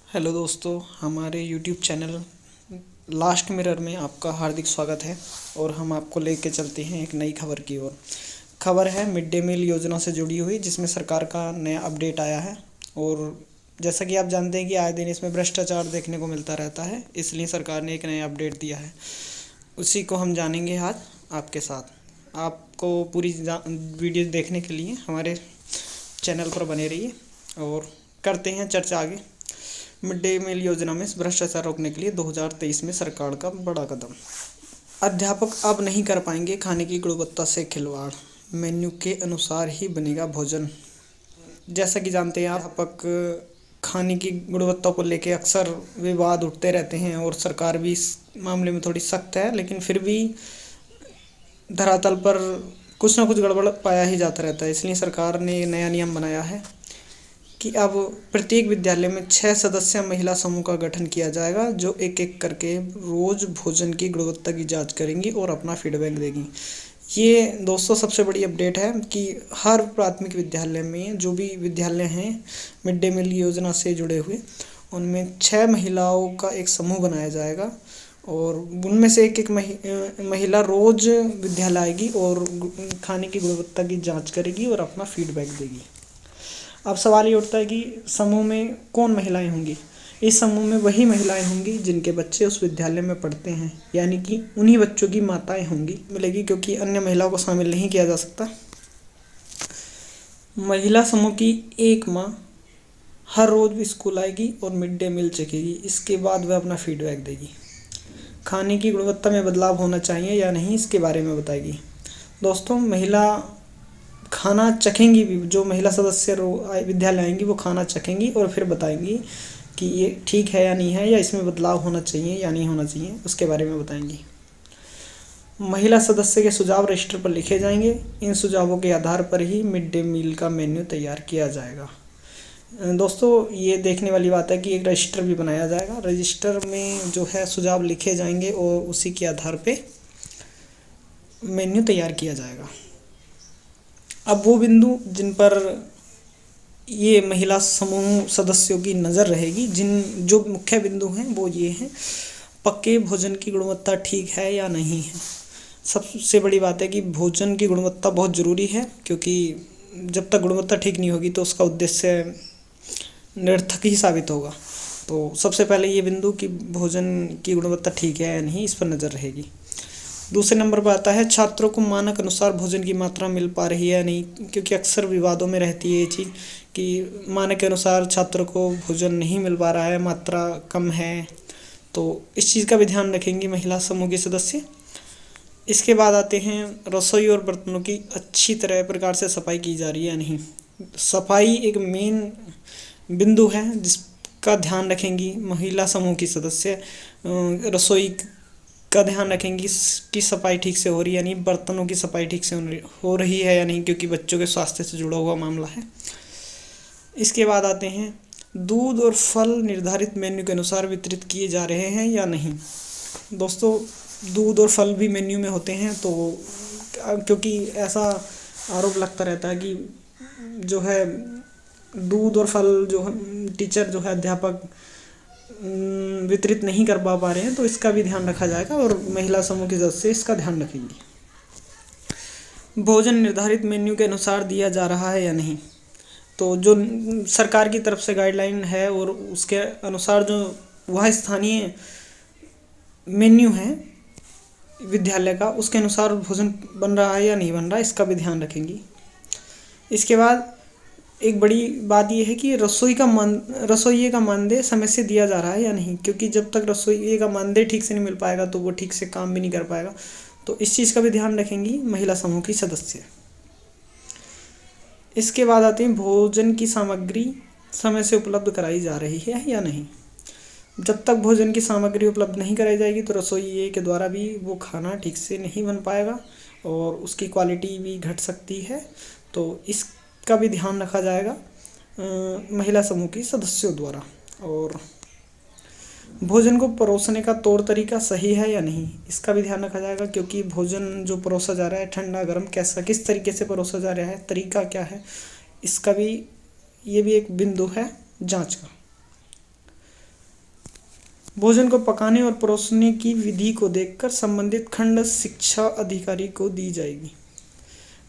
Hello दोस्तों, हमारे YouTube channel last mirror में आपका हार्दिक स्वागत है। और हम आपको लेके चलते हैं एक नई खबर की ओर। खबर है मिड डे मील योजना से जुड़ी हुई, जिसमें सरकार का नया अपडेट आया है। और जैसा कि आप जानते हैं कि आए दिन इसमें भ्रष्टाचार देखने को मिलता रहता है, इसलिए सरकार ने एक नया अपडेट दिया है। उसी को हम जानेंगे आज आपके साथ। आपको पूरी वीडियो देखने के लिए हमारे चैनल पर बने रहिए और करते हैं चर्चा आगे। मिड डे मील योजना में भ्रष्टाचार रोकने के लिए 2023 में सरकार का बड़ा कदम। अध्यापक अब नहीं कर पाएंगे खाने की गुणवत्ता से खिलवाड़, मेन्यू के अनुसार ही बनेगा भोजन। जैसा कि जानते हैं, अध्यापक खाने की गुणवत्ता को लेकर अक्सर विवाद उठते रहते हैं और सरकार भी इस मामले में थोड़ी सख्त है, लेकिन फिर भी धरातल पर कुछ ना कुछ गड़बड़ पाया ही जाता रहता है। इसलिए सरकार ने नया नियम बनाया है कि अब प्रत्येक विद्यालय में 6 सदस्य महिला समूह का गठन किया जाएगा, जो एक एक करके रोज भोजन की गुणवत्ता की जांच करेंगी और अपना फीडबैक देगी। ये दोस्तों सबसे बड़ी अपडेट है कि हर प्राथमिक विद्यालय में जो भी विद्यालय हैं मिड डे मील योजना से जुड़े हुए, उनमें 6 महिलाओं का एक समूह बनाया जाएगा और उनमें से एक एक महिला रोज विद्यालय आएगी और खाने की गुणवत्ता की जाँच करेगी और अपना फीडबैक देगी। अब सवाल ये उठता है कि समूह में कौन महिलाएं होंगी। इस समूह में वही महिलाएं होंगी जिनके बच्चे उस विद्यालय में पढ़ते हैं, यानी कि उन्हीं बच्चों की माताएं होंगी मिलेगी, क्योंकि अन्य महिलाओं को शामिल नहीं किया जा सकता। महिला समूह की एक माँ हर रोज स्कूल आएगी और मिड डे मील चखेगी। इसके बाद वह अपना फीडबैक देगी। खाने की गुणवत्ता में बदलाव होना चाहिए या नहीं, इसके बारे में बताएगी। दोस्तों, महिला खाना चखेंगी भी, जो महिला सदस्य विद्यालय आएंगी वो खाना चखेंगी और फिर बताएंगी कि ये ठीक है या नहीं है, या इसमें बदलाव होना चाहिए या नहीं होना चाहिए, उसके बारे में बताएंगी। महिला सदस्य के सुझाव रजिस्टर पर लिखे जाएंगे। इन सुझावों के आधार पर ही मिड डे मील का मेन्यू तैयार किया जाएगा। दोस्तों, ये देखने वाली बात है कि एक रजिस्टर भी बनाया जाएगा। रजिस्टर में जो है सुझाव लिखे जाएंगे और उसी के आधार पर मेन्यू तैयार किया जाएगा। अब वो बिंदु जिन पर ये महिला समूह सदस्यों की नज़र रहेगी, जो मुख्य बिंदु हैं वो ये हैं: पक्के भोजन की गुणवत्ता ठीक है या नहीं है। सबसे बड़ी बात है कि भोजन की गुणवत्ता बहुत ज़रूरी है, क्योंकि जब तक गुणवत्ता ठीक नहीं होगी तो उसका उद्देश्य निरर्थक ही साबित होगा। तो सबसे पहले ये बिंदु कि भोजन की गुणवत्ता ठीक है या नहीं, इस पर नज़र रहेगी। दूसरे नंबर पर आता है छात्रों को मानक अनुसार भोजन की मात्रा मिल पा रही है या नहीं, क्योंकि अक्सर विवादों में रहती है ये चीज़ कि मानक के अनुसार छात्रों को भोजन नहीं मिल पा रहा है, मात्रा कम है। तो इस चीज़ का भी ध्यान रखेंगी महिला समूह के सदस्य। इसके बाद आते हैं रसोई और बर्तनों की अच्छी तरह प्रकार से सफाई की जा रही है या नहीं। सफाई एक मेन बिंदु है जिसका ध्यान रखेंगी महिला समूह की सदस्य। रसोई का ध्यान रखेंगी कि सफाई ठीक से हो रही है या नहीं, बर्तनों की सफाई ठीक से हो रही है या नहीं, क्योंकि बच्चों के स्वास्थ्य से जुड़ा हुआ मामला है। इसके बाद आते हैं दूध और फल निर्धारित मेन्यू के अनुसार वितरित किए जा रहे हैं या नहीं। दोस्तों, दूध और फल भी मेन्यू में होते हैं, तो क्योंकि ऐसा आरोप लगता रहता है कि जो है दूध और फल जो टीचर जो है अध्यापक वितरित नहीं कर पा रहे हैं, तो इसका भी ध्यान रखा जाएगा और महिला समूह के सदस्य इसका ध्यान रखेंगे। भोजन निर्धारित मेन्यू के अनुसार दिया जा रहा है या नहीं। तो जो सरकार की तरफ से गाइडलाइन है और उसके अनुसार जो वह स्थानीय मेन्यू है विद्यालय का, उसके अनुसार भोजन बन रहा है या नहीं बन रहा, इसका भी ध्यान रखेंगी। इसके बाद एक बड़ी बात यह है कि रसोइये का मानदेय समय से दिया जा रहा है या नहीं, क्योंकि जब तक रसोइये का मानदेय ठीक से नहीं मिल पाएगा तो वो ठीक से काम भी नहीं कर पाएगा। तो इस चीज़ का भी ध्यान रखेंगी महिला समूह की सदस्य। इसके बाद आते हैं भोजन की सामग्री समय से उपलब्ध कराई जा रही है या नहीं। जब तक भोजन की सामग्री उपलब्ध नहीं कराई जाएगी तो रसोइये के द्वारा भी वो खाना ठीक से नहीं बन पाएगा और उसकी क्वालिटी भी घट सकती है। तो इसका भी ध्यान रखा जाएगा महिला समूह की सदस्यों द्वारा। और भोजन को परोसने का तौर तरीका सही है या नहीं, इसका भी ध्यान रखा जाएगा, क्योंकि भोजन जो परोसा जा रहा है ठंडा गर्म कैसा किस तरीके से परोसा जा रहा है, तरीका क्या है, इसका भी ये भी एक बिंदु है जांच का। भोजन को पकाने और परोसने की विधि को देखकर संबंधित खंड शिक्षा अधिकारी को दी जाएगी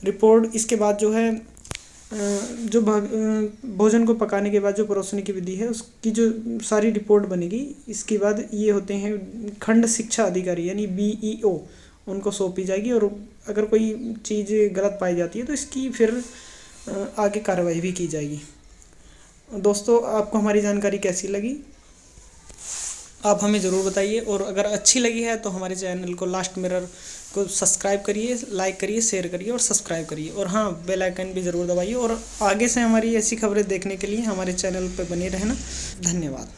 रिपोर्ट। इसके बाद जो है भोजन को पकाने के बाद जो परोसने की विधि है उसकी जो सारी रिपोर्ट बनेगी, इसके बाद ये होते हैं खंड शिक्षा अधिकारी यानी BEO, उनको सौंपी जाएगी। और अगर कोई चीज़ गलत पाई जाती है तो इसकी फिर आगे कार्रवाई भी की जाएगी। दोस्तों, आपको हमारी जानकारी कैसी लगी आप हमें ज़रूर बताइए, और अगर अच्छी लगी है तो हमारे चैनल को लास्ट मिरर को सब्सक्राइब करिए, लाइक करिए, शेयर करिए और सब्सक्राइब करिए, और हाँ, बेल आइकन भी ज़रूर दबाइए। और आगे से हमारी ऐसी खबरें देखने के लिए हमारे चैनल पर बने रहना। धन्यवाद।